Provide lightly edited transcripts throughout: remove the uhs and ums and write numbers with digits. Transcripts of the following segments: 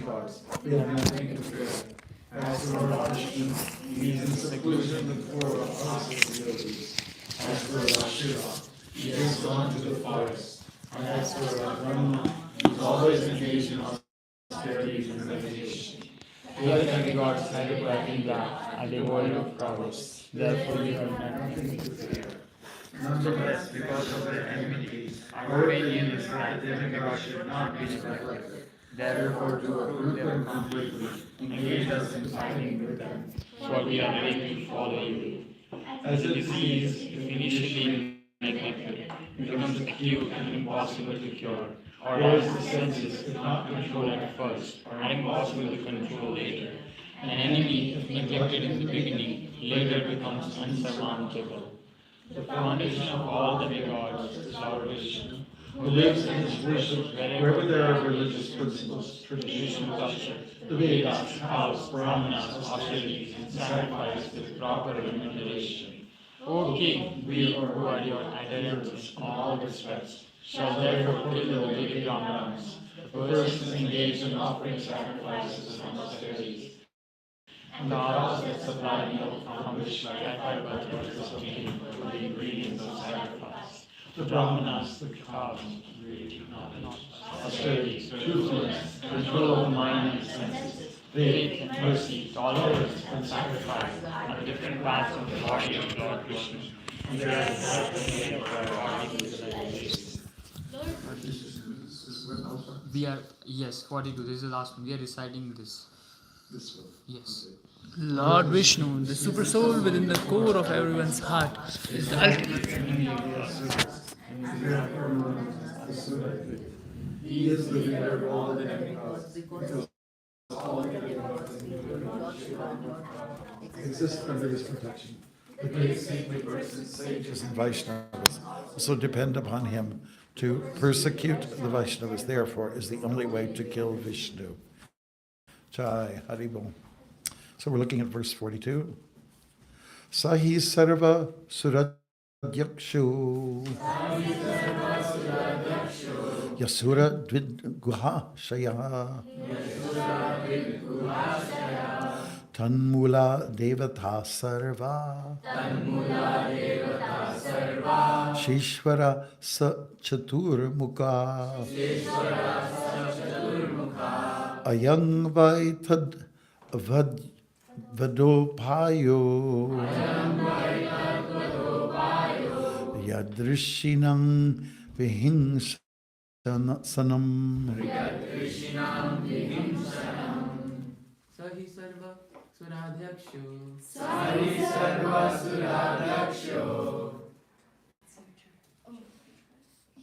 demigods, we have nothing to fear. As for Lord Vishnu, he is in seclusion with 4 of yogis. As for Lord Shiva, he has gone to the forest. And as for Lord Brahma, he is always engaged in austerities and meditation. The other demigods headed by Indra are devoid of prowess. Therefore, we have nothing to fear. Nonetheless, because of their enmity, our opinion is that the demigods should not be neglected. Therefore, to approve them completely, engage us in fighting with them, for we are ready to follow you. As a disease, if initially neglected, becomes acute and impossible to cure, or as the senses, if not controlled at first, are impossible to control later. An enemy, if neglected in the beginning, later becomes unsurmountable. The foundation of all the demigods is Lord Vishnu, who lives and is worshipped wherever there are religious principles, traditional culture, the Vedas, cows, brahmanas, austerities, and sacrifice with proper remuneration. O king, we who are your adherents in all respects, shall therefore kill the Vedic brahmanas, the persons engaged in offering sacrifices and austerities, and the cows that supply milk from which cattle butter is obtained for the ingredients of sacrifice. The brahmanas, the cows, not austerities, truthfulness, control of the mind and senses, faith, mercy, tolerance, and sacrifice are the different parts of the body of Lord Vishnu, and they are developed according to the regulations. We are, yes, 42. This is the last one. We are reciting this. This one. Yes. Lord Vishnu, the super soul within the core of everyone's heart, is the ultimate. He is the leader of all the demigods, because all the demigods, including Lord Shiva, exist under his protection. The great saintly persons, sages, and Vaishnavas also depend upon him. To persecute the Vaishnavas, therefore, is the only way to kill Vishnu. Jai Haribol. So we're looking at verse 42. Sahi sarva suradyakshu Yasura dvid guha shaya Tanmula devata sarva Shishvara sa chatur mukha Ayang vaitad vadopayo Yadrishinam vihingsanam Sahi sarva suradhyakshu. Sahi sarva suradyaksho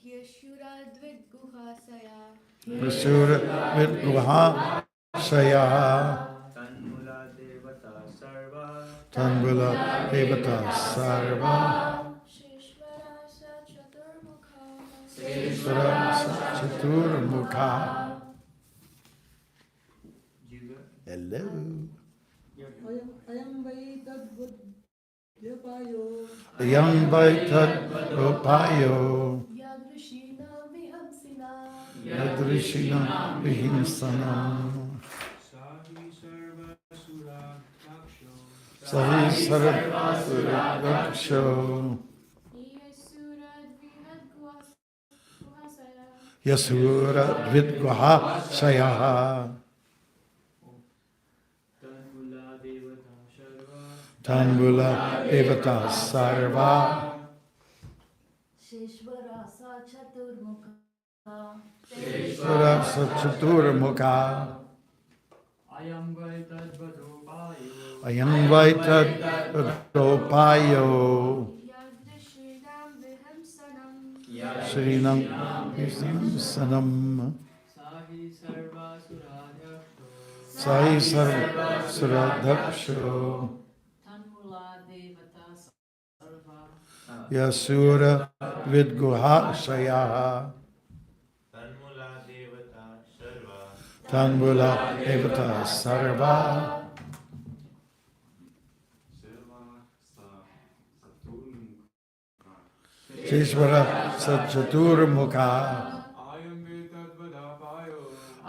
Yashura dvidguhasaya. Rasura vidguha shaya Tanmula devata sarva Shishvara sa chaturmukha. Shishvara sa chaturmukha. Hello. Ayam vaitad rupayo Yadrishina vihamsina. Yadrishina vihimsanam Sahi sarva suradaksho Yasura Yasura dvidguhasaya. dvidguha shayaha Tanmula devata sarva Shishvara sa chaturmukha. Shishvara sa chaturmukha Ayam vaitad vadopayo. Ayam vaitad vadopayo Yadrishinam vihamsanam. Shrinam vihimsanam Sahi sarva suradhyakshu. Sai sarva suradaksho Tanmula devata sarva. Yasura vidguha shayaha Tanmula devata sarva Shishvara sachaturmukha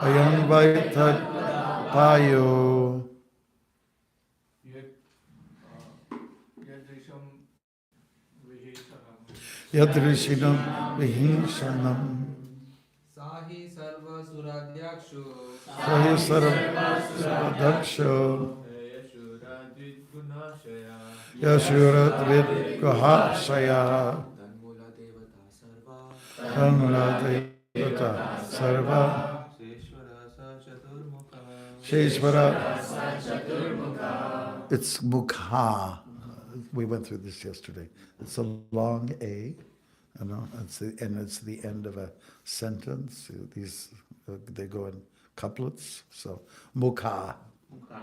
Ayam vaitad payo. Yadrishinam vihingshanam. Sahi sarva suradyakshu Sahi sarvadaksho. Yashurat vidgrahashaya. Tanmula devata sarva Tanmula devata sarva. Sheshwara sa Sheshwara. chaturmukha. It's mukha. We went through this yesterday. It's a long A, you know, and it's the end of a sentence. These they go in couplets. So mukha.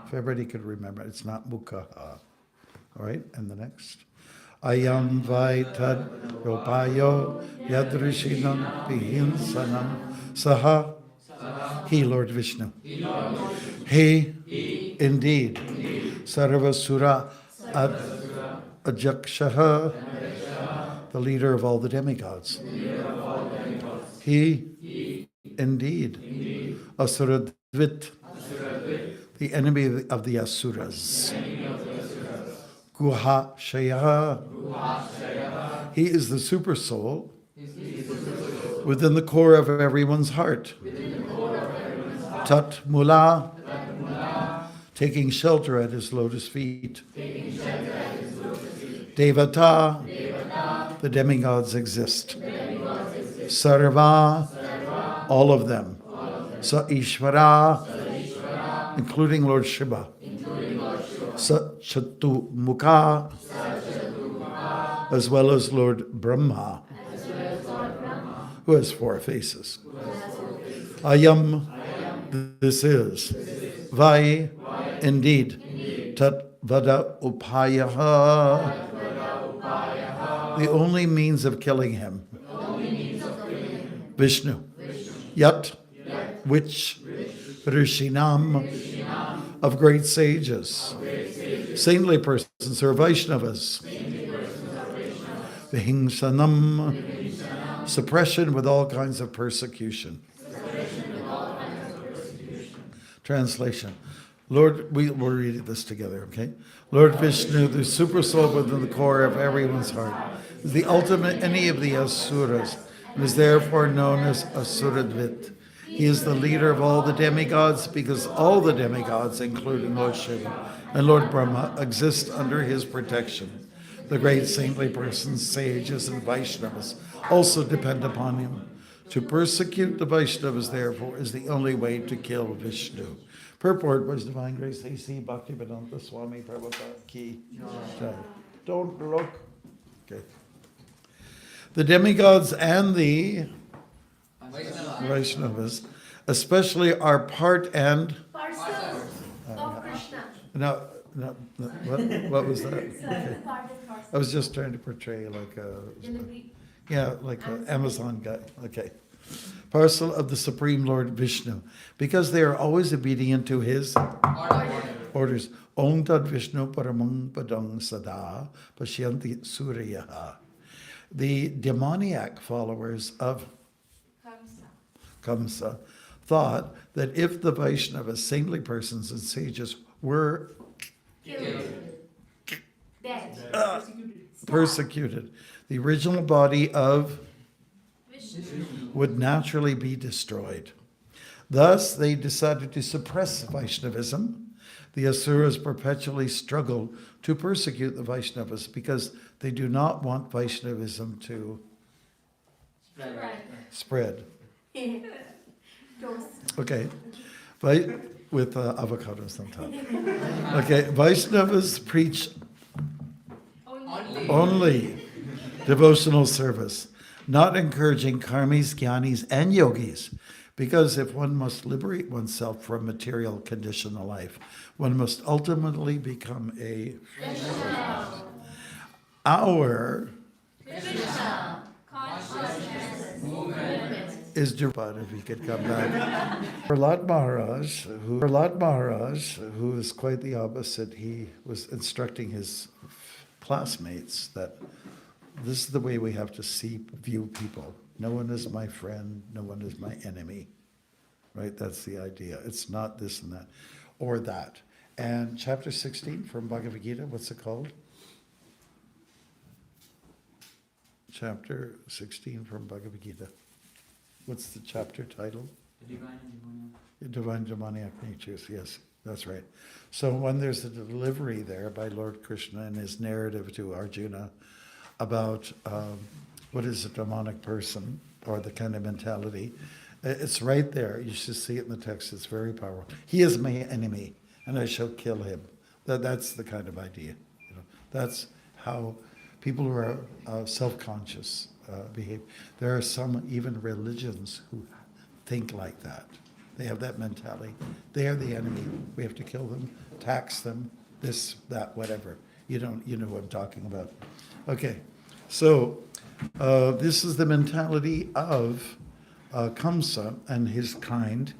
If everybody could remember, it's not mukha. All right, and the next. Ayam vaitad ropayo yadrishinam vihinsanam saha. He, Lord Vishnu. He, indeed. Sarvasura Ajakshaha, the leader of all the demigods. He, indeed. Asuradvit, the enemy of the Asuras. Guha Shaya, he is the super soul within the core of everyone's heart. Tat Mula, taking shelter at his lotus feet. Devata, the demigods exist. Sarva, all of them. Sa Ishvara, including Lord Shiva. Sa Chatu Mukha, as well as Lord Brahma, who has 4 faces. Ayam, this is. Vai, indeed. Tat Vada Upayaha, the only means of killing him. Vishnu. Yat, which. Rishinam, of great sages. Saintly persons or Vaishnavas. Vihingsanam, suppression with all kinds of persecution. Translation. Lord, we'll read this together, okay? Lord Vishnu, the super soul within the core of everyone's heart, is the ultimate enemy of the Asuras, and is therefore known as Asuradvit. He is the leader of all the demigods because all the demigods, including Lord Shiva and Lord Brahma, exist under his protection. The great saintly persons, sages, and Vaishnavas also depend upon him. To persecute the Vaishnavas, therefore, is the only way to kill Vishnu. Purport was Divine Grace A.C. Bhaktivedanta Swami Prabhupada Ki. Don't look. Okay. The demigods and the Vaishnavas, especially are part and. Parcel of Krishna. No, what was that? Okay. I was just trying to portray like a. Like an Amazon guy. Okay. Parcel of the Supreme Lord Vishnu, because they are always obedient to his orders. Om Tad Vishnu Paramang Padang Sada Pashyanti Suryaha. The demoniac followers of Kamsa thought that if the Vaishnavas, saintly persons and sages, were persecuted, the original body of would naturally be destroyed. Thus, they decided to suppress Vaishnavism. The Asuras perpetually struggle to persecute the Vaishnavas because they do not want Vaishnavism to spread. Okay, with avocados on top. Okay, Vaishnavas preach only devotional service, not encouraging karmis, jnanis, and yogis, because if one must liberate oneself from material conditional life, one must ultimately become a our is Drupad, if he could come back. Prahlad Maharaj, who is quite the opposite, he was instructing his classmates that this is the way we have to view people. No one is my friend, no one is my enemy. Right? That's the idea. It's not this and that. or that. And chapter 16 from Bhagavad Gita, what's it called? Chapter 16 from Bhagavad Gita. What's the chapter title? Divine demoniac natures, yes, that's right. So when there's a delivery there by Lord Krishna in his narrative to Arjuna about what is a demonic person or the kind of mentality, it's right there. You should see it in the text. It's very powerful. He is my enemy, and I shall kill him. That's the kind of idea. You know, that's how people who are self-conscious behave. There are some even religions who think like that. They have that mentality. They are the enemy. We have to kill them, tax them, this, that, whatever. You know what I'm talking about. Okay, so this is the mentality of Kamsa and his kind,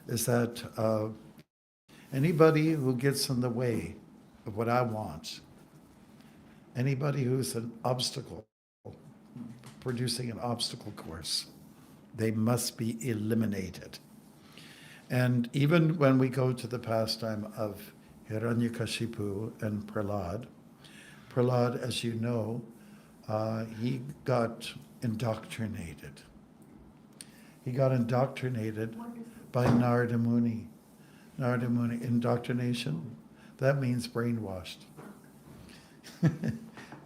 is that anybody who gets in the way of what I want, anybody who's an obstacle, producing an obstacle course, they must be eliminated. And even when we go to the pastime of Hiranyakashipu and Prahlad, as you know, he got indoctrinated. He got indoctrinated by Narada Muni. Narada Muni, indoctrination, that means brainwashed. You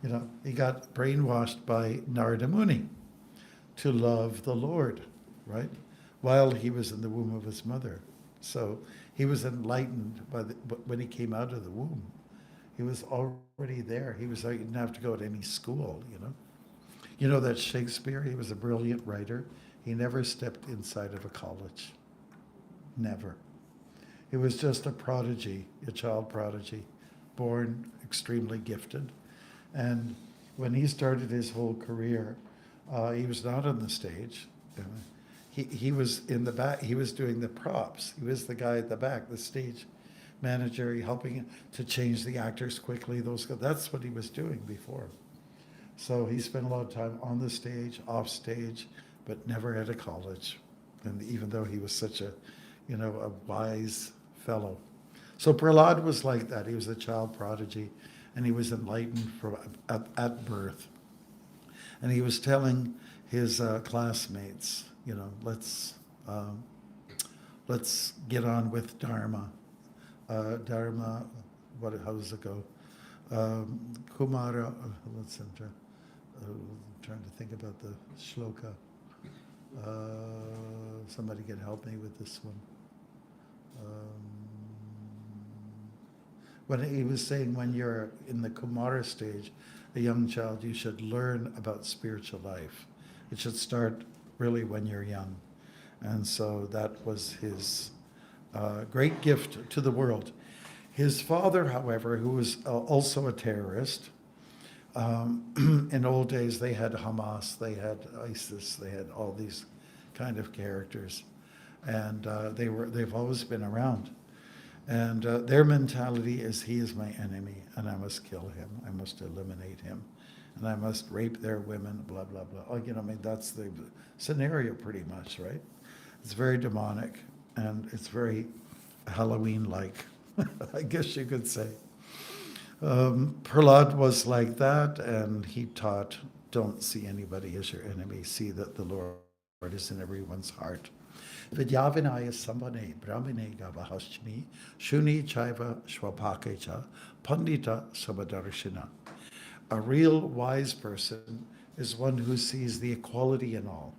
know, he got brainwashed by Narada Muni to love the Lord, right? While he was in the womb of his mother. So he was enlightened when he came out of the womb. He was already there. He didn't have to go to any school, you know. You know that Shakespeare, he was a brilliant writer. He never stepped inside of a college. Never. He was just a prodigy, a child prodigy, born extremely gifted. And when he started his whole career, he was not on the stage. He was in the back. He was doing the props. He was the guy at the back, the stage manager, helping to change the actors quickly. That's what he was doing before. So he spent a lot of time on the stage, off stage, but never at a college. And even though he was such a wise fellow. So Prahlad was like that. He was a child prodigy, and he was enlightened at birth. And he was telling his classmates, let's get on with Dharma. Dharma, how does it go? Kumara, trying to think about the shloka. Somebody can help me with this one. When he was saying when you're in the Kumara stage, a young child, you should learn about spiritual life. It should start really when you're young. And so that was his great gift to the world. His father, however, who was also a terrorist, in old days they had Hamas, they had ISIS, they had all these kind of characters. And they've always been around. And their mentality is, he is my enemy, and I must kill him. I must eliminate him, and I must rape their women, blah, blah, blah. That's the scenario pretty much, right? It's very demonic, and it's very Halloween-like, I guess you could say. Prahlad was like that, and he taught, don't see anybody as your enemy. See that the Lord is in everyone's heart. Vidyavinaya sambhane brahmane gavahashmi shuni chaiva shvapakecha pandita sabadarshina. A real wise person is one who sees the equality in all.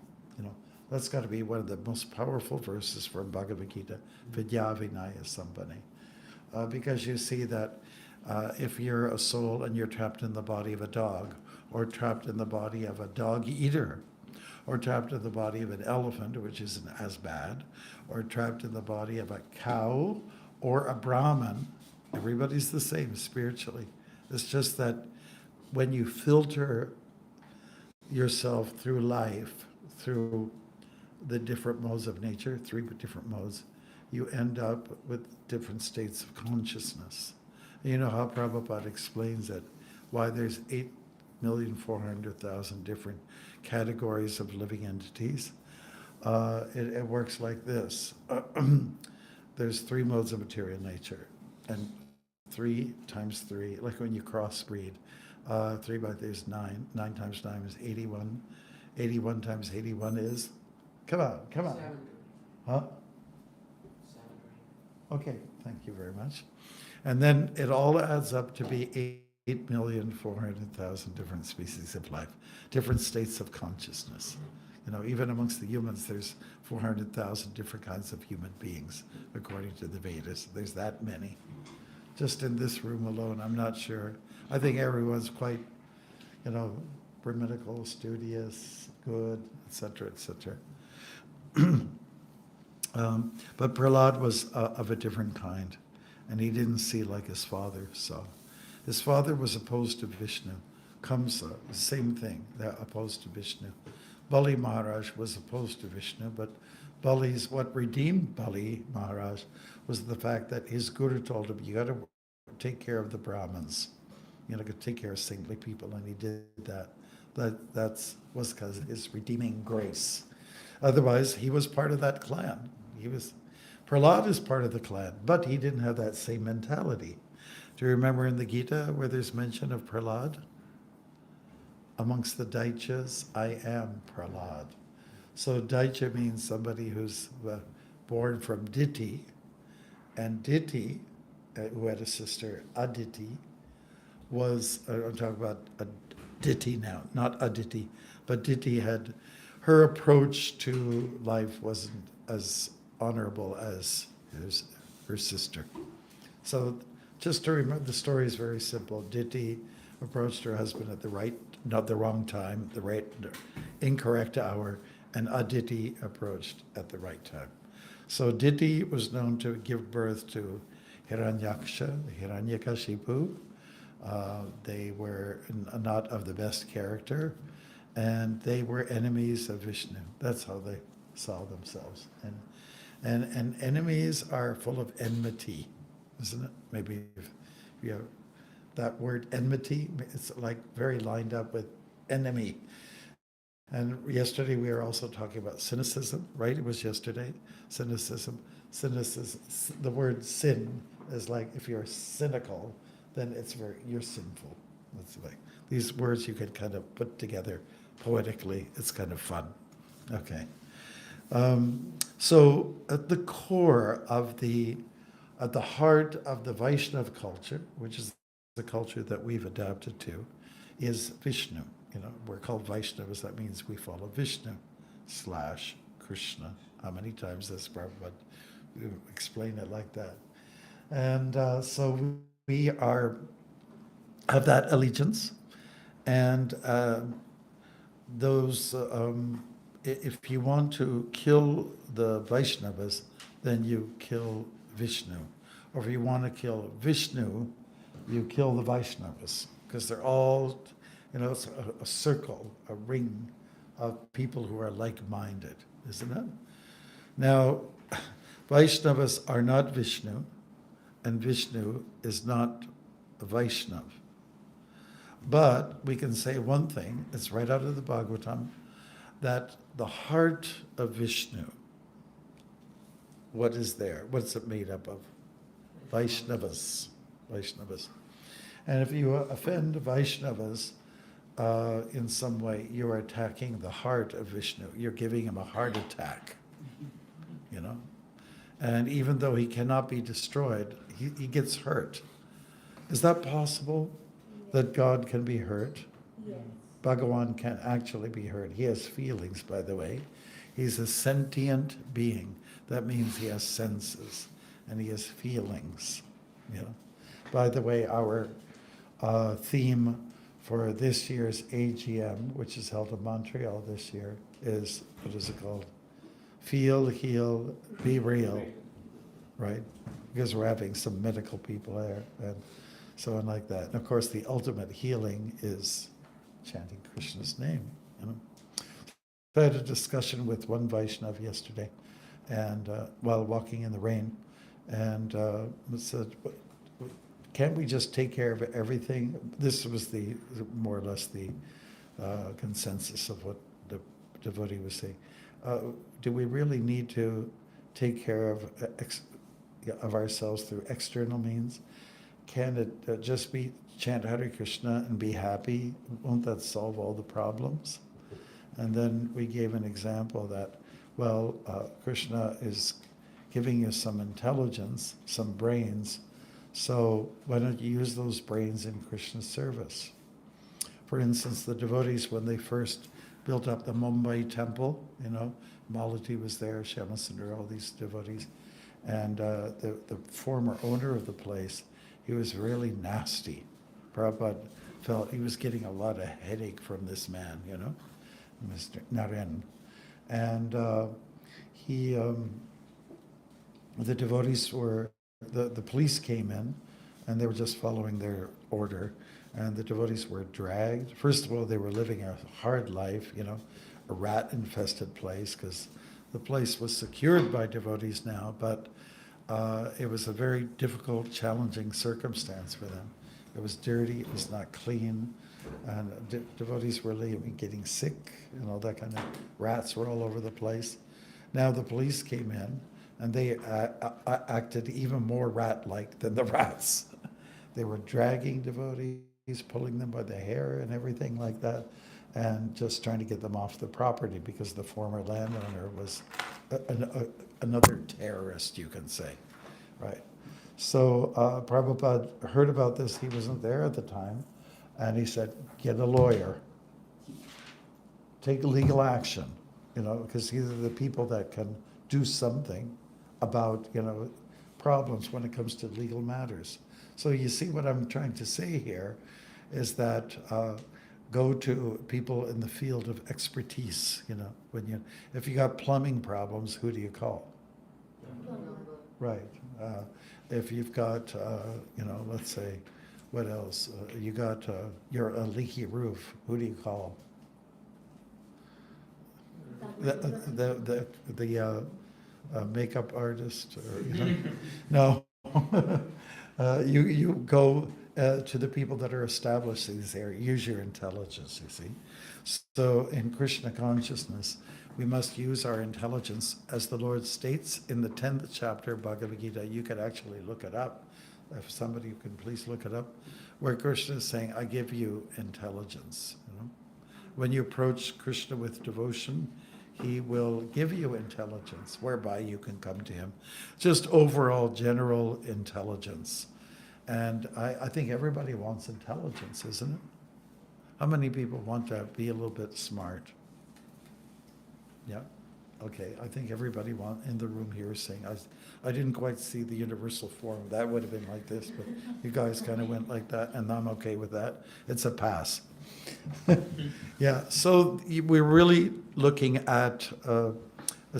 That's got to be one of the most powerful verses from Bhagavad Gita, Vidyavinaya sambhane. Because you see that if you're a soul and you're trapped in the body of a dog, or trapped in the body of a dog eater, or trapped in the body of an elephant, which isn't as bad, or trapped in the body of a cow or a Brahmin, everybody's the same spiritually. It's just that when you filter yourself through life, through the different modes of nature, 3 different modes, you end up with different states of consciousness. And you know how Prabhupada explains it, why there's 8,400,000 different categories of living entities. It works like this. there's 3 modes of material nature, and 3 times 3, like when you crossbreed, 3 by 3 is 9, 9 times 9 is 81, 81 times 81 is, come on, 7. huh? 7. Okay, thank you very much. And then it all adds up to be 8,400,000 different species of life, different states of consciousness. You know, even amongst the humans, there's 400,000 different kinds of human beings, according to the Vedas. There's that many. Just in this room alone, I'm not sure. I think everyone's quite, you know, brahminical, studious, good, etc., etc. But Prahlad was of a different kind, and he didn't see like his father saw. His father was opposed to Vishnu. Kamsa, the same thing, they're opposed to Vishnu. Bali Maharaj was opposed to Vishnu, but what redeemed Bali Maharaj was the fact that his guru told him, you got to take care of the Brahmins, you know, take care of saintly people, and he did that. That was because of his redeeming grace. Otherwise, he was part of that clan. Prahlad is part of the clan, but he didn't have that same mentality. Do you remember in the Gita where there's mention of Prahlad? Amongst the Daityas, I am Prahlad. So Daitya means somebody who's born from Diti, and Diti, who had a sister, Aditi, was, I'm talking about Diti now, not Aditi, but Diti had, her approach to life wasn't as honorable as her sister. So just to remember, the story is very simple. Diti approached her husband at not the wrong time, incorrect hour, and Aditi approached at the right time. So Diti was known to give birth to Hiranyaksha, Hiranyakashipu. They were not of the best character, and they were enemies of Vishnu. That's how they saw themselves. And enemies are full of enmity, isn't it? Maybe if you have that word enmity, it's like very lined up with enemy. And yesterday we were also talking about cynicism, right? It was yesterday, cynicism. The word sin is like, if you're cynical, then you're sinful. That's like, these words you can kind of put together poetically. It's kind of fun. Okay. So at the core at the heart of the Vaishnava culture, which is the culture that we've adapted to, is Vishnu. You know, we're called Vaishnavas. That means we follow Vishnu / Krishna. How many times does Prabhupada explain it like that? And so we have that allegiance, and if you want to kill the Vaishnavas, then you kill Vishnu. Or if you want to kill Vishnu, you kill the Vaishnavas, because they're all, you know, it's a circle, a ring of people who are like-minded, isn't it? Now, Vaishnavas are not Vishnu, and Vishnu is not a Vaishnav. But we can say one thing, it's right out of the Bhagavatam, that the heart of Vishnu, what is there? What's it made up of? Vaishnavas. And if you offend Vaishnavas in some way, you're attacking the heart of Vishnu. You're giving him a heart attack, you know? And even though he cannot be destroyed, he gets hurt. Is that possible, that God can be hurt? Yes. Bhagawan can actually be hurt. He has feelings, by the way. He's a sentient being. That means he has senses and he has feelings. You know. By the way, our theme for this year's AGM, which is held in Montreal this year, is, what is it called? Feel, heal, be real, right? Because we're having some medical people there and so on like that. And of course, the ultimate healing is chanting Krishna's name. You know? I had a discussion with one Vaishnav yesterday, and while walking in the rain, and said, "Can't we just take care of everything?" This was more or less the consensus of what the devotee was saying. Do we really need to take care of of ourselves through external means? Can it just be chant Hare Krishna and be happy? Won't that solve all the problems? And then we gave an example that, well, Krishna is giving you some intelligence, some brains, so why don't you use those brains in Krishna's service? For instance, the devotees, when they first built up the Mumbai temple, Malati was there, Shyamasundar, all these devotees, and the former owner of the place, he was really nasty. Prabhupada felt he was getting a lot of headache from this man, Mr. Naren. And the devotees the police came in, and they were just following their order, and the devotees were dragged. First of all, they were living a hard life, a rat-infested place, because the place was secured by devotees now, but it was a very difficult, challenging circumstance for them. It was dirty, it was not clean, and devotees were getting sick and all that kind of, rats were all over the place. Now the police came in, and they acted even more rat-like than the rats. They were dragging devotees, pulling them by the hair and everything like that, and just trying to get them off the property because the former landowner was another terrorist, you can say, right? So Prabhupada heard about this. He wasn't there at the time, and he said, get a lawyer, take legal action, because these are the people that can do something about, problems when it comes to legal matters. So you see what I'm trying to say here is that go to people in the field of expertise, if you got plumbing problems, who do you call? Right. If you've got, let's say, what else? You got a leaky roof, who do you call? The makeup artist, or no. You go to the people that are established in this area. Use your intelligence, you see. So in Krishna consciousness, we must use our intelligence, as the Lord states in the 10th chapter of Bhagavad Gita. You could actually look it up. If somebody can please look it up, where Krishna is saying, I give you intelligence. When you approach Krishna with devotion, he will give you intelligence, whereby you can come to him. Just overall general intelligence. And I think everybody wants intelligence, isn't it? How many people want to be a little bit smart? Yeah? Okay, I think everybody in the room here is saying, I didn't quite see the universal form. That would have been like this, but you guys kind of went like that, and I'm okay with that. It's a pass. Yeah, so we're really looking at a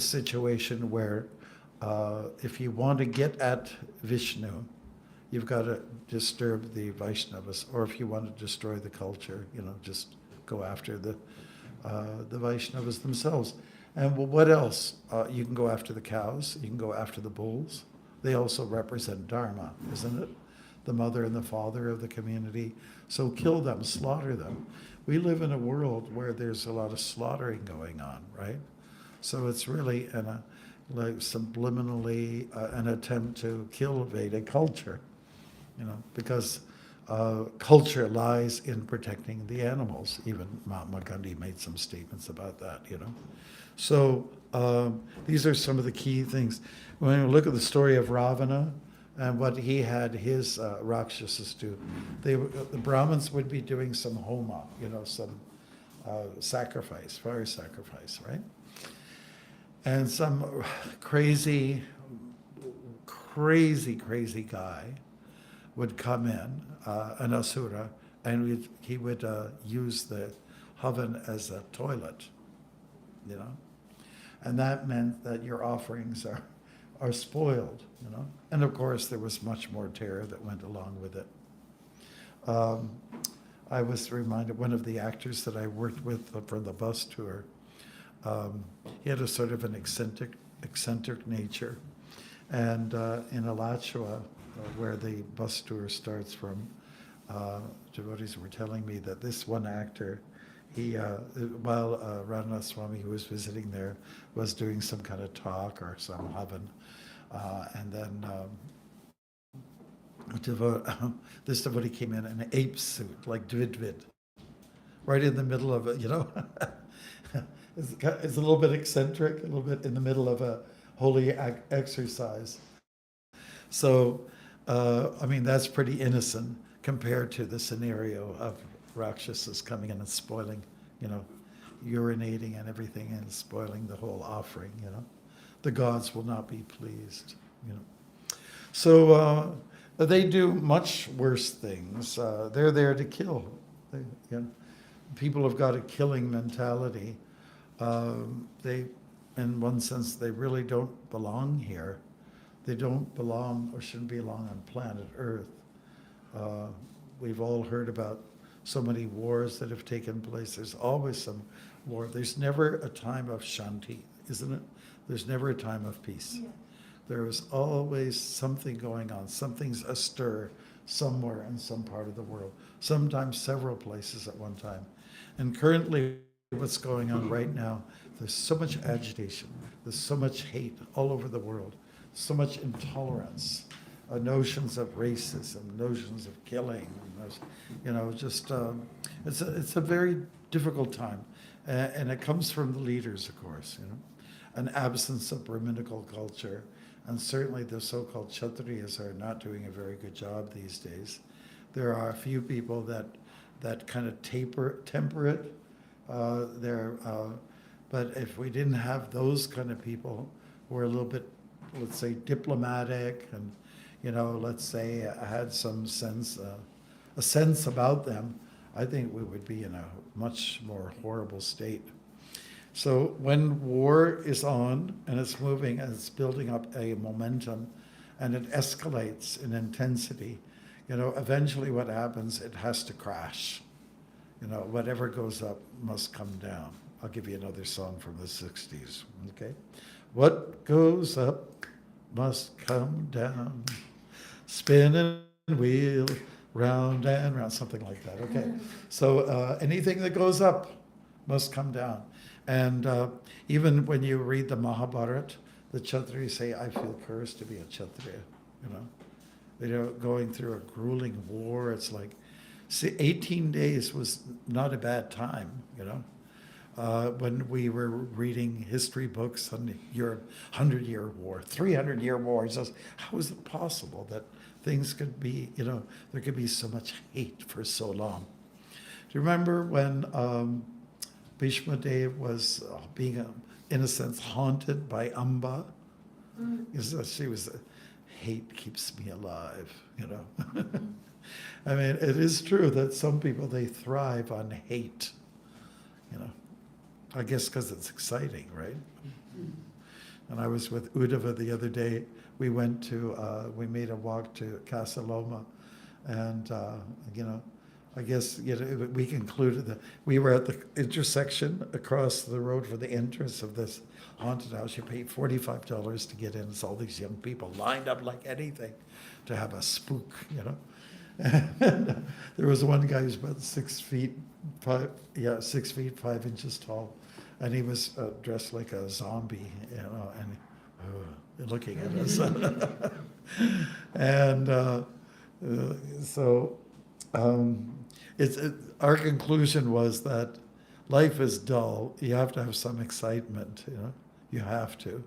situation where if you want to get at Vishnu, you've got to disturb the Vaishnavas, or if you want to destroy the culture, just go after the Vaishnavas themselves. And well, what else? You can go after the cows, you can go after the bulls. They also represent Dharma, isn't it? The mother and the father of the community. So kill them, slaughter them. We live in a world where there's a lot of slaughtering going on, right? So it's really subliminally an attempt to kill Vedic culture, because culture lies in protecting the animals. Even Mahatma Gandhi made some statements about that, So these are some of the key things. When you look at the story of Ravana and what he had his Rakshasas do, the Brahmins would be doing some homa, some sacrifice, fire sacrifice, right? And some crazy guy would come in, an asura, and he would use the oven as a toilet, and that meant that your offerings are spoiled, and of course there was much more terror that went along with it. I was reminded, one of the actors that I worked with for the bus tour, he had a sort of an eccentric nature, and in Alachua, where the bus tour starts from, devotees were telling me that this one actor, while Radhanath Swami, who was visiting there, was doing some kind of talk or some havan, And then this devotee came in an ape suit, like Dvidvid, right in the middle of it, it's a little bit eccentric, a little bit in the middle of a holy exercise. So, that's pretty innocent compared to the scenario of Rakshasas coming in and spoiling, urinating and everything and spoiling the whole offering, The gods will not be pleased, So they do much worse things. They're there to kill. People have got a killing mentality. They, in one sense, they really don't belong here. They don't belong or shouldn't belong on planet Earth. We've all heard about so many wars that have taken place. There's always some war. There's never a time of shanti, isn't it? There's never a time of peace. Yeah. There is always something going on. Something's astir somewhere in some part of the world, sometimes several places at one time. And currently, what's going on right now, there's so much agitation, there's so much hate all over the world, so much intolerance, notions of racism, notions of killing, it's a very difficult time. And it comes from the leaders, of course, an absence of Brahminical culture. And certainly the so-called Kshatriyas are not doing a very good job these days. There are a few people that kind of temper it. But if we didn't have those kind of people who are a little bit, let's say, diplomatic and, let's say had some sense, a sense about them, I think we would be in a much more horrible state. So when war is on and it's moving and it's building up a momentum and it escalates in intensity, eventually what happens, it has to crash. Whatever goes up must come down. I'll give you another song from the 60s, okay? What goes up must come down, spinning wheel, round and round, something like that, okay? So anything that goes up must come down. And even when you read the Mahabharata, the Kshatriyas say, I feel cursed to be a Kshatriya, going through a grueling war. It's like, 18 days was not a bad time, when we were reading history books on your 100-year war, 300-year war. Just, how is it possible that things could be, there could be so much hate for so long? Do you remember when Bhishma Dev was being, in a sense, haunted by Amba? She was, hate keeps me alive, it is true that some people, they thrive on hate, I guess because it's exciting, right? And I was with Uddhava the other day. We went to, we made a walk to Casa Loma, and, I guess we concluded that we were at the intersection across the road for the entrance of this haunted house. You pay $45 to get in. It's all these young people lined up like anything to have a spook, And there was one guy who's about 6 feet 5 inches tall, and he was dressed like a zombie, and looking at us. And our conclusion was that life is dull. You have to have some excitement, You have to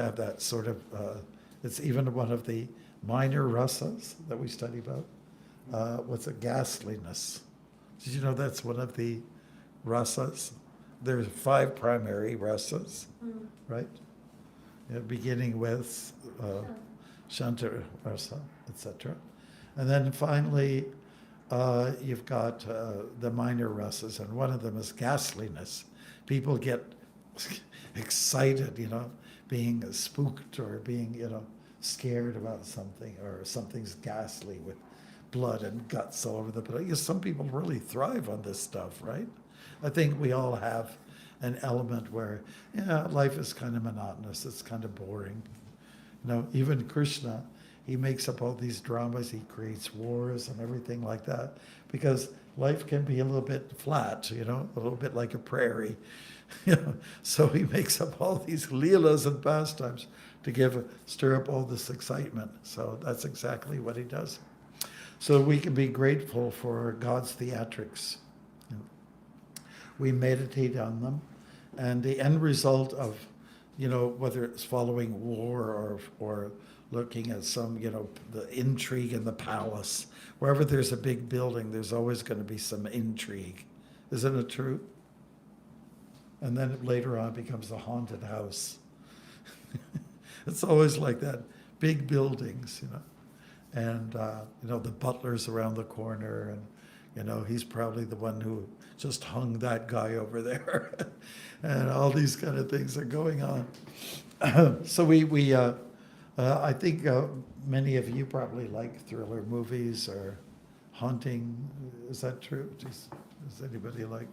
have that sort of, it's even one of the minor rasas that we study about. What's it? Ghastliness. Did you know that's one of the rasas? There's 5 primary rasas, right? Beginning with Shanta rasa, etc. And then finally, you've got the minor rasas, and one of them is ghastliness. People get excited, being spooked or being, scared about something, or something's ghastly with blood and guts all over the place. Some people really thrive on this stuff, right? I think we all have an element where, life is kind of monotonous. It's kind of boring. Even Krishna, he makes up all these dramas. He creates wars and everything like that, because life can be a little bit flat, a little bit like a prairie. So he makes up all these leelas and pastimes stir up all this excitement. So that's exactly what he does. So we can be grateful for God's theatrics. We meditate on them, and the end result of, whether it's following war or looking at some, the intrigue in the palace. Wherever there's a big building, there's always going to be some intrigue. Isn't it true? And then later on it becomes a haunted house. It's always like that, big buildings, and, the butler's around the corner, and, he's probably the one who just hung that guy over there. And all these kind of things are going on. So I think many of you probably like thriller movies or haunting. Is that true? Does anybody like?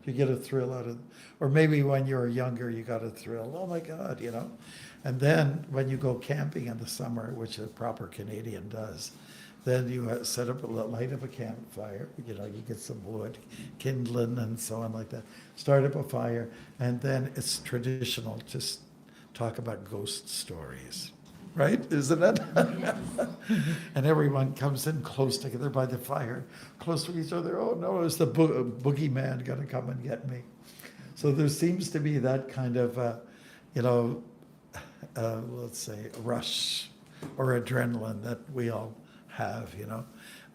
You get a thrill out of, or maybe when you were younger, you got a thrill. Oh my God, And then when you go camping in the summer, which a proper Canadian does, then you set up light up a campfire. You get some wood, kindling, and so on like that. Start up a fire, and then it's traditional to talk about ghost stories. Right, isn't it? And everyone comes in close together by the fire, close to each other. Oh no, is the boogeyman going to come and get me? So there seems to be that kind of, let's say, rush or adrenaline that we all have,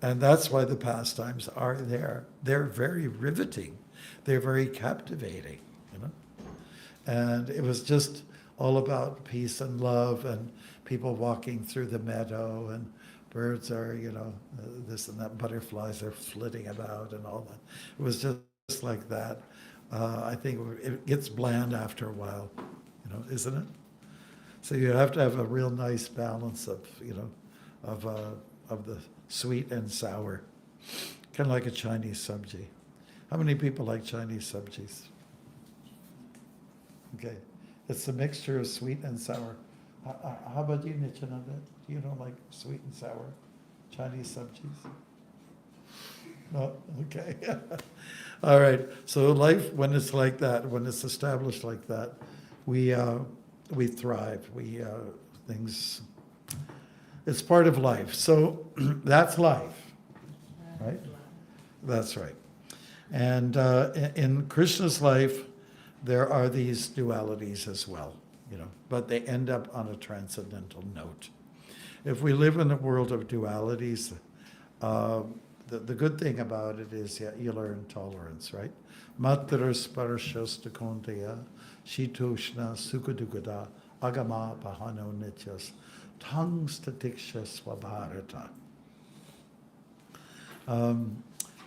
And that's why the pastimes are there. They're very riveting. They're very captivating, And it was just all about peace and love and people walking through the meadow, and birds are, this and that, butterflies are flitting about and all that. It was just like that. I think it gets bland after a while, isn't it? So you have to have a real nice balance of, of the sweet and sour, kind of like a Chinese sabji. How many people like Chinese sabjis? Okay, it's a mixture of sweet and sour. How about you, Nityananda? You don't like sweet and sour Chinese sabjis? No? Okay. All right. So life, when it's like that, when it's established like that, we thrive. Things. It's part of life. So that's life, right? That's right. And in Krishna's life, there are these dualities as well. But they end up on a transcendental note. If we live in a world of dualities, the good thing about it is you learn tolerance, right? Matra sparshas konteya, shitoshna sukadukada, agama pahano nityas, tangs tatiksha swabharata.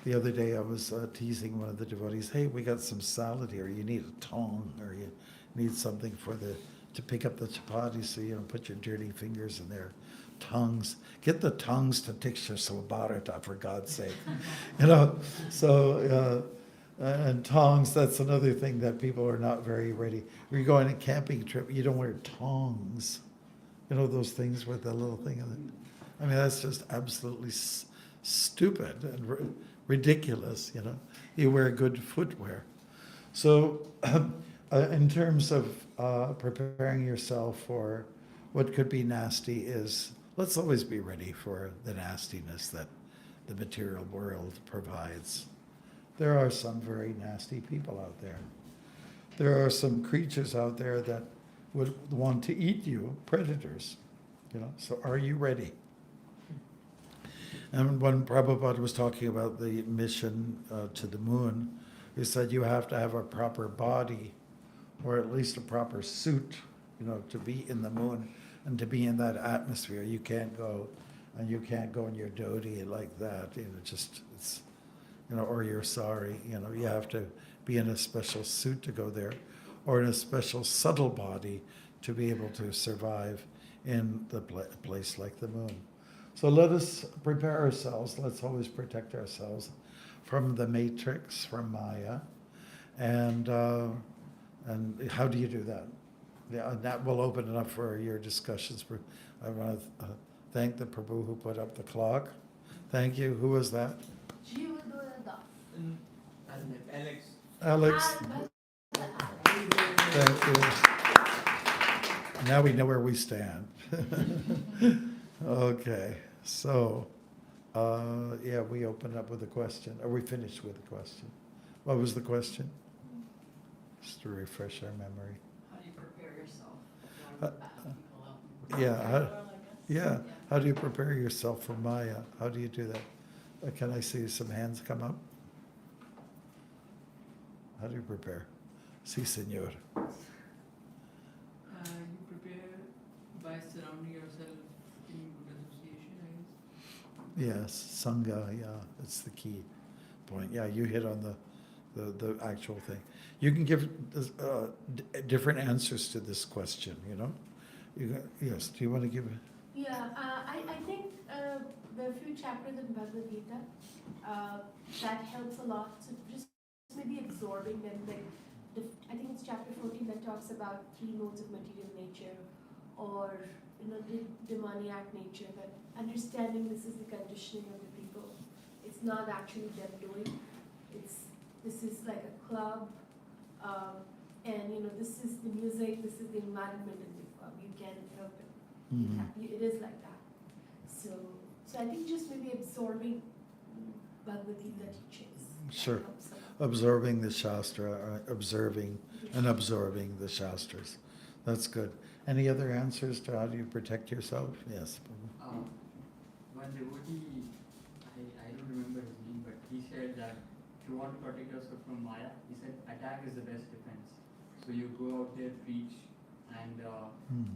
The other day I was teasing one of the devotees, hey, we got some salad here, you need a tong, or you need something to pick up the chapati, so you don't put your dirty fingers in there. Tongues, get the tongues to tiksha swabharata, for God's sake. And tongs, that's another thing that people are not very ready. When you go on a camping trip, you don't wear tongs. Those things with the little thing in it. I mean, that's just absolutely stupid and ridiculous, You wear good footwear. So in terms of preparing yourself for what could be nasty is, let's always be ready for the nastiness that the material world provides. There are some very nasty people out there. There are some creatures out there that would want to eat you, predators. So are you ready? And when Prabhupada was talking about the mission to the moon, he said you have to have a proper body, or at least a proper suit, to be in the moon and to be in that atmosphere. You can't go, and you can't go in your dhoti like that. Or your sari. You have to be in a special suit to go there, or in a special subtle body to be able to survive in the place like the moon. So let us prepare ourselves. Let's always protect ourselves from the matrix, from Maya. And how do you do that? Yeah, and that will open it up for your discussions. I want to thank the Prabhu who put up the clock. Thank you. Who was that? Alex. Thank you. Now we know where we stand. Okay, so, yeah, we opened up with a question. Are we finished with the question? What was the question? Just to refresh our memory. How do you prepare yourself Uh, for batting people out? Yeah, how, Well, I guess. yeah, how do you prepare yourself for Maya? How do you do that? Can I see some hands come up? How do you prepare? Si, senor. You prepare by surrounding yourself in good association, I guess. Yes, Sangha, yeah, that's the key point. Yeah, you hit on the actual thing. You can give different answers to this question, you know? Yes, do you want to give? Yeah, I think there are a few chapters in Bhagavad Gita that helps a lot. So just maybe absorbing them. Like, I think it's chapter 14 that talks about 3 modes of material nature, or the demoniac nature. That understanding this is the conditioning of the people. It's not actually them doing. This is like a club, and this is the music. This is the environment in the club. You can't help it. It is like that. So I think just maybe absorbing Bhagavad Gita teachings. Sure. helps a lot. Absorbing the Shastra, observing and absorbing the Shastras. That's good. Any other answers to how do you protect yourself? Yes. One devotee, I don't remember his name, but he said that if you want to protect yourself from Maya, he said attack is the best defense. So you go out there, preach, and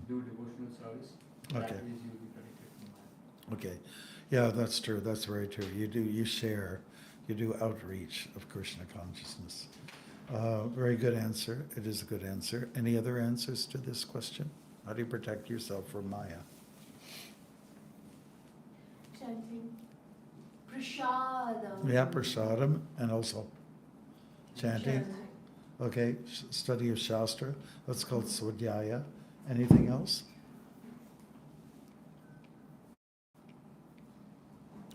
do devotional service. That Okay. is you will be protected from Maya. Okay. Yeah, that's true. That's very true. You share, you do outreach of Krishna consciousness. Very good answer. It is a good answer. Any other answers to this question? How do you protect yourself from Maya? Chanting. Prasadam. Yeah, prasadam and also chanting. Okay, study of Shastra. That's called Swadhyaya. Anything else?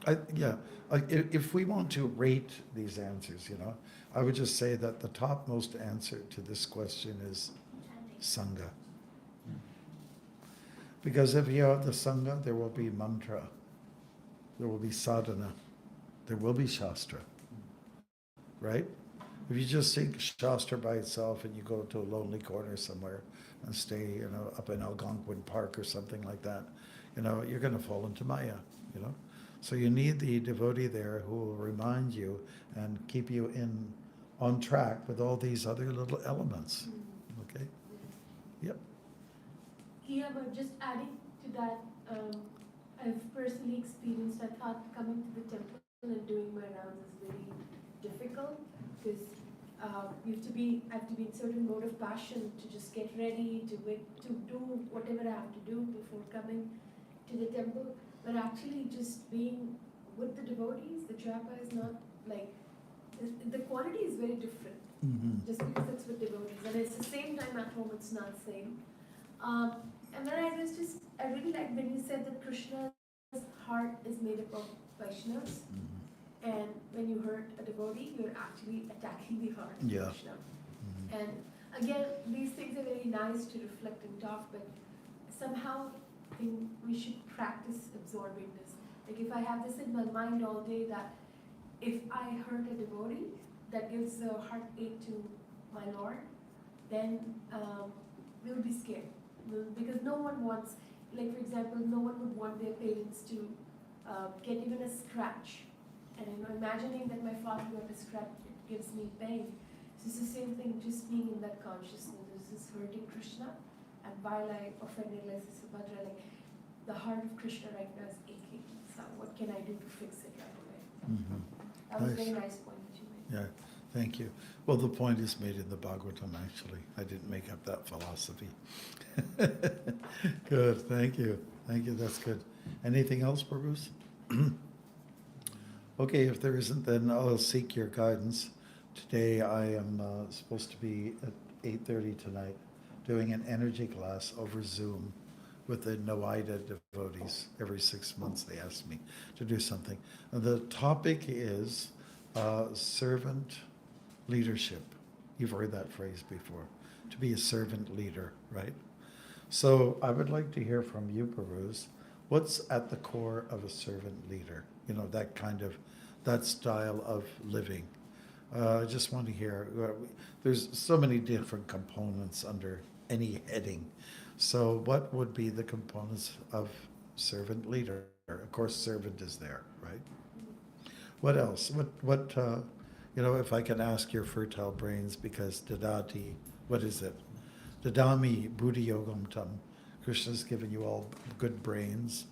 If we want to rate these answers, I would just say that the topmost answer to this question is Sangha. Because if you have the Sangha, there will be mantra, there will be sadhana, there will be Shastra, right? If you just think Shastra by itself and you go to a lonely corner somewhere and stay, up in Algonquin Park or something like that, you're going to fall into Maya, So you need the devotee there who will remind you and keep you on track with all these other little elements. Okay? Yep. Yeah, but just adding to that, I've personally experienced, I thought coming to the temple and doing my rounds is very difficult because I have to be in certain mode of passion to just get ready, to do whatever I have to do before coming to the temple. But actually just being with the devotees, the japa is not like, the quality is very different. Just because it's with devotees. And it's the same time at home, it's not same. And then I really like when you said that Krishna's heart is made up of Vaishnavas. And when you hurt a devotee, you're actually attacking the heart of Yeah. Krishna. And again, these things are very nice to reflect and talk, but somehow I think we should practice absorbing this. Like if I have this in my mind all day that if I hurt a devotee that gives a heartache to my Lord, then we'll be scared. Because no one wants, like for example, no one would want their parents to get even a scratch. And imagining that my father got a scratch, it gives me pain. So it's the same thing, just being in that consciousness. This is hurting Krishna. And while I offended Subhadra, like the heart of Krishna right now is aching. So what can I do to fix it right away? That was a very nice point that you made. Yeah, thank you. Well, the point is made in the Bhagavatam, actually. I didn't make up that philosophy. Good, thank you. Thank you, that's good. Anything else, Bruce? Okay, if there isn't, then I'll seek your guidance. Today I am supposed to be at 8:30 tonight doing an energy class over Zoom with the Noida devotees. Every 6 months they ask me to do something. The topic is servant leadership. You've heard that phrase before, to be a servant leader, right? So I would like to hear from you, Peruz. What's at the core of a servant leader? You know, that style of living. I just want to hear. There's so many different components under any heading. So what would be the components of servant leader? Of course, servant is there, right? What else? You know, if I can ask your fertile brains, because Dadati, what is it? Dadami Buddhi Yogam Tam. Krishna's given you all good brains.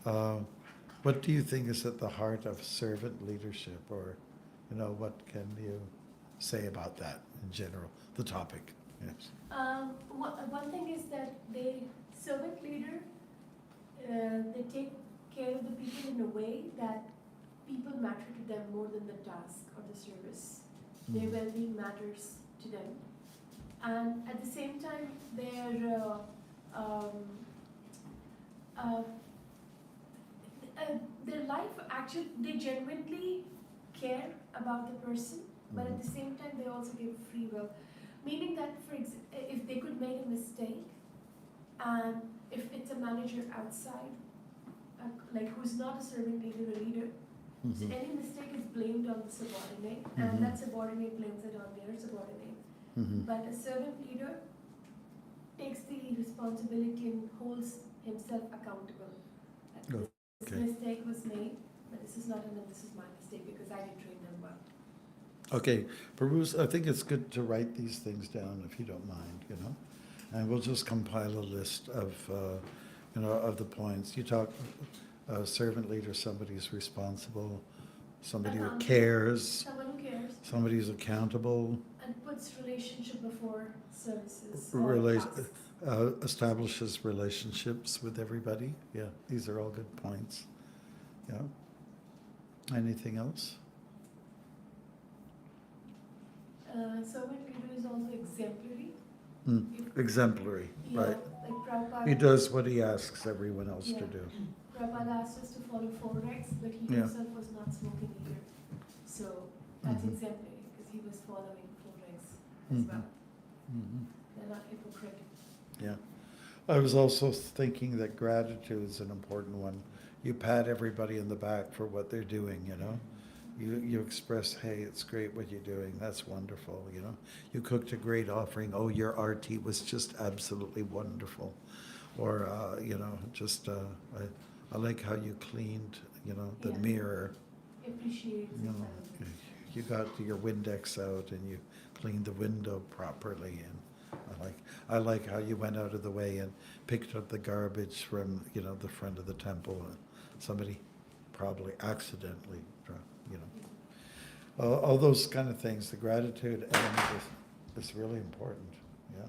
What do you think is at the heart of servant leadership? Or, you know, what can you say about that in general? The topic, yes. One thing is that servant leader, they take care of the people in a way that people matter to them more than the task or the service. Their well-being matters to them. And at the same time, their life actually, they genuinely care about the person, but at the same time, they also give free will. Meaning that, if they could make a mistake, and if it's a manager outside, like who's not a servant leader, a leader, so any mistake is blamed on the subordinate, and that subordinate blames it on their subordinate. But a servant leader takes the responsibility and holds himself accountable. Like, this mistake was made, but this is not, and then this is my mistake because I didn't train them well. Okay, Peruz, I think it's good to write these things down if you don't mind, you know, and we'll just compile a list of, you know, of the points. You talk servant leader, somebody who's responsible, somebody who cares, Someone who cares somebody who's accountable, and puts relationship before services. Or tasks. establishes relationships with everybody. Yeah, these are all good points. Yeah. Anything else? Servant leader is also exemplary. Exemplary, Yeah, right. like Prabhupada. He does what he asks everyone else to do. Prabhupada asked us to follow 4 regs, but he himself was not smoking either. So that's exemplary because he was following 4 regs as well. They're not hypocrite. Yeah. I was also thinking that gratitude is an important one. You pat everybody in the back for what they're doing, you know. You express, hey, it's great what you're doing. That's wonderful, you know. You cooked a great offering. Oh, your arti was just absolutely wonderful. Or, you know, just, I like how you cleaned, you know, the mirror. Appreciate You know, you got your Windex out and you cleaned the window properly. And I like how you went out of the way and picked up the garbage from, you know, the front of the temple. Somebody probably accidentally, you know. All those kind of things, the gratitude element is really important, yeah.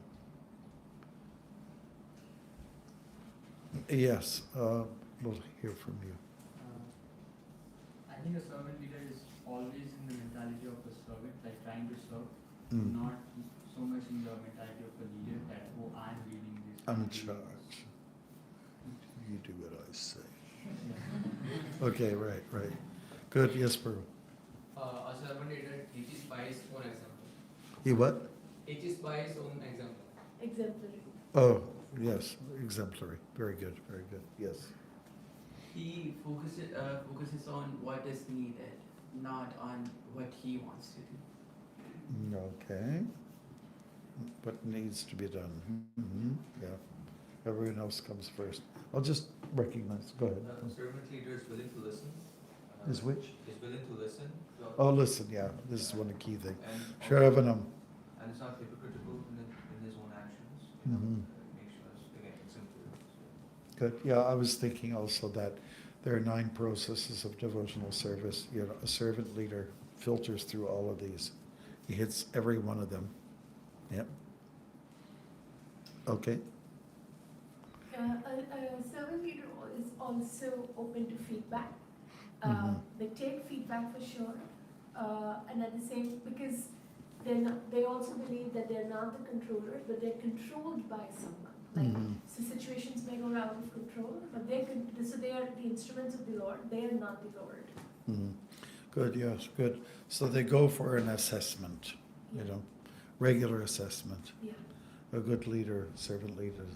Yes, we'll hear from you. I think a servant leader is always in the mentality of a servant, like trying to serve, not so much in the mentality of a leader that, oh, I'm leading this. I'm in charge. You do what I say. Okay, right. Good, yes, Peru. A servant leader teaches by his own example. He what? Teaches by his own example. Exemplary. Oh, yes, exemplary. Very good, yes. He focuses on what is needed, not on what he wants to do. Okay. What needs to be done? Yeah. Everyone else comes first. I'll just recognize. Go ahead. Servant leader is willing to listen. Is which? Is willing to listen. Oh, listen. Yeah, this is one of the key things. And Shravanam. And it's not hypocritical in his own actions. You know, make sure it's, again, exemplary. Good. Yeah, I was thinking also that there are 9 processes of devotional service. You know, a servant leader filters through all of these. He hits every one of them. Yep. Okay. A servant leader is also open to feedback. They take feedback for sure, and at the same, because they also believe that they're not the controller, but they're controlled by someone. Like, so situations may go out of control, but so they are the instruments of the Lord. They are not the Lord. Good. Yes. Good. So they go for an assessment. You know, regular assessment. Yeah. A good leader, servant leader,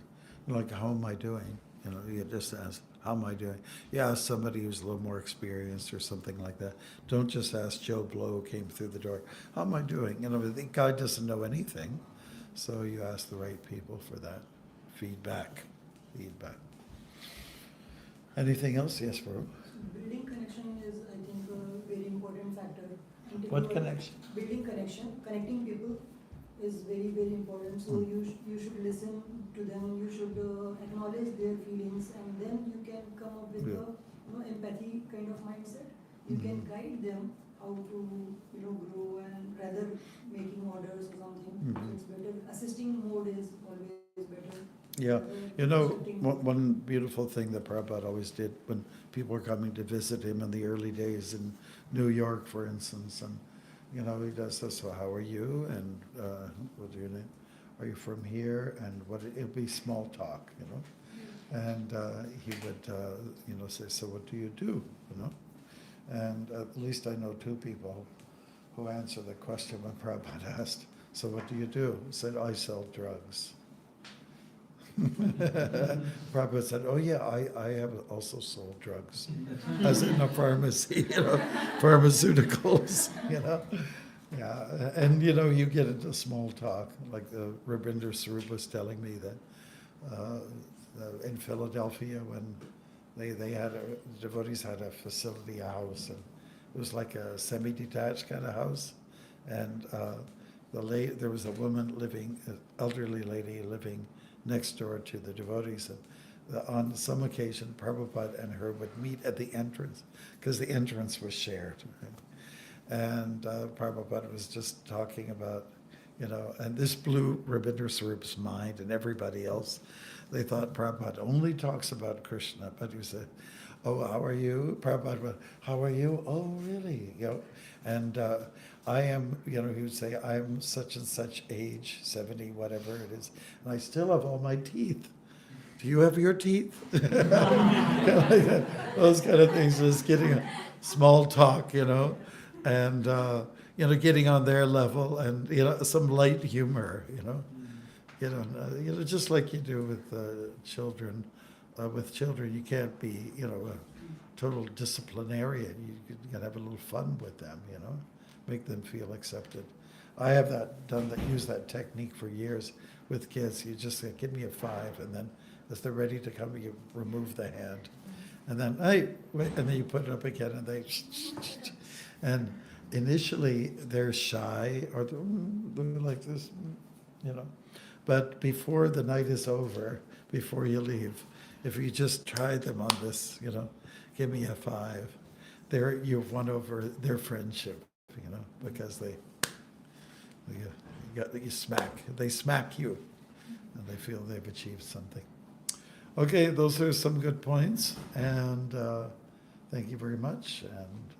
Like, how am I doing? You know, you just ask, how am I doing? You ask somebody who's a little more experienced or something like that. Don't just ask Joe Blow who came through the door, how am I doing? You know, the guy doesn't know anything. So you ask the right people for that feedback. Anything else? Yes, bro. Building connection is, I think, a very important factor. What connection? Building connection, connecting people is very, very important. So you should listen to them, you should acknowledge their feelings, and then you can come up with a empathy kind of mindset. You can guide them how to grow, and rather making orders or something. So it's better. Assisting mode is always better. Yeah, you know, one beautiful thing that Prabhupada always did when people were coming to visit him in the early days in New York, for instance, and you know, he does this, so how are you, and what's your name, are you from here, and what, it'd be small talk, you know, and he would, say, so what do, you know, and at least I know two people who answered the question when Prabhupada asked, so what do you do? He said, I sell drugs. Prabhupada said, oh yeah, I have also sold drugs, as in a pharmacy, pharmaceuticals, Yeah, and you get into small talk, like Rabinder Sarup was telling me that in Philadelphia when they had, the devotees had a facility, a house, and it was like a semi-detached kind of house, and there was a woman living, an elderly lady living next door to the devotees, and on some occasion Prabhupada and her would meet at the entrance, because the entrance was shared. Right? And Prabhupada was just talking about, and this blew Rabinder Sarup's mind and everybody else. They thought Prabhupada only talks about Krishna, but he said, oh, how are you? Prabhupada went, how are you? Oh, really? And I am, he would say, I'm such and such age, 70, whatever it is, and I still have all my teeth. Do you have your teeth? Those kind of things, just getting a small talk, and, getting on their level, and, some light humor, just like you do with children. With children, you can't be, a total disciplinarian. You got to have a little fun with them, make them feel accepted. I have used that technique for years with kids. You just say, give me a 5, and then as they're ready to come, you remove the hand, and then, hey, wait, and then you put it up again, and they, and initially they're shy, or they're like this, but before the night is over, before you leave, if you just try them on this, give me a 5, you've won over their friendship, because they smack you, and they feel they've achieved something. Okay, those are some good points, and thank you very much, and